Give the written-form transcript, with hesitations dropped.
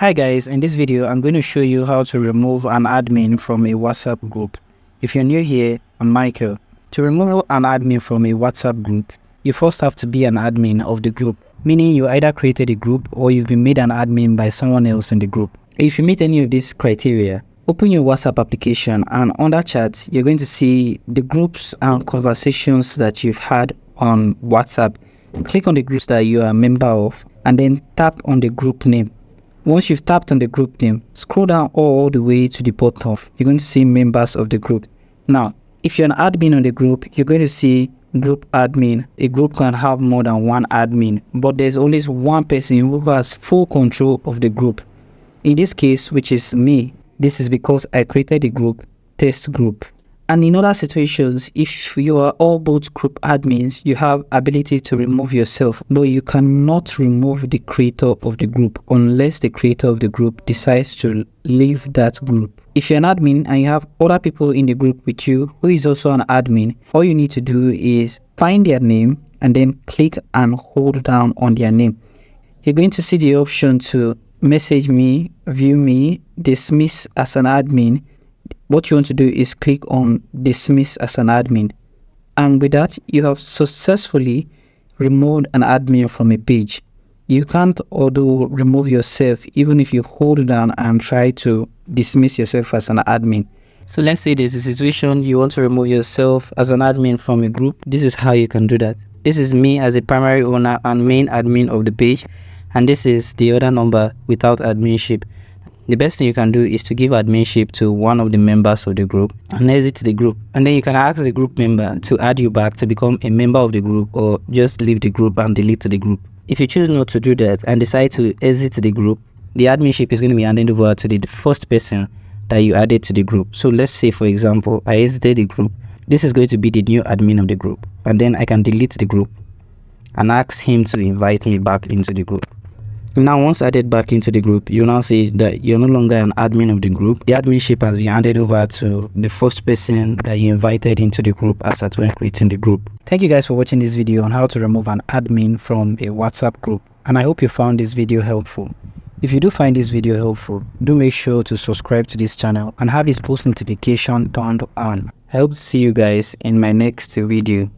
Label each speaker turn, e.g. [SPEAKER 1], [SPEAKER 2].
[SPEAKER 1] Hi guys, in this video I'm going to show you how to remove an admin from a WhatsApp group. If you're new here, I'm Michael. To remove an admin from a WhatsApp group, you first have to be an admin of the group, meaning you either created a group or you've been made an admin by someone else in the group. If you meet any of these criteria, open your WhatsApp application and under chat, you're going to see the groups and conversations that you've had on WhatsApp. Click on the groups that you are a member of and then tap on the group name. Once you've tapped on the group name, scroll down all the way to the bottom. You're going to see members of the group. Now, if you're an admin on the group, you're going to see group admin. A group can have more than one admin, but there's always one person who has full control of the group. In this case, which is me, this is because I created the group, test group. And in other situations, if you are all both group admins, you have ability to remove yourself, but you cannot remove the creator of the group unless the creator of the group decides to leave that group. If you're an admin and you have other people in the group with you who is also an admin, all you need to do is find their name and then click and hold down on their name. You're going to see the option to message me, view me, dismiss as an admin. What you want to do is click on dismiss as an admin, and with that you have successfully removed an admin from a page. You can't although remove yourself even if you hold down and try to dismiss yourself as an admin. So let's say there's a situation you want to remove yourself as an admin from a group. This is how you can do that. This is me as a primary owner and main admin of the page, and this is the other number without adminship. The best thing you can do is to give adminship to one of the members of the group and exit the group. And then you can ask the group member to add you back to become a member of the group, or just leave the group and delete the group. If you choose not to do that and decide to exit the group, the adminship is going to be handed over to the first person that you added to the group. So let's say, for example, I exited the group. This is going to be the new admin of the group. And then I can delete the group and ask him to invite me back into the group. Now, once added back into the group, you now see that you're no longer an admin of the group. The adminship has been handed over to the first person that you invited into the group as at when creating the group. Thank you guys for watching this video on how to remove an admin from a WhatsApp group, and I hope you found this video helpful. If you do find this video helpful, do make sure to subscribe to this channel and have this post notification turned on. I hope to see you guys in my next video.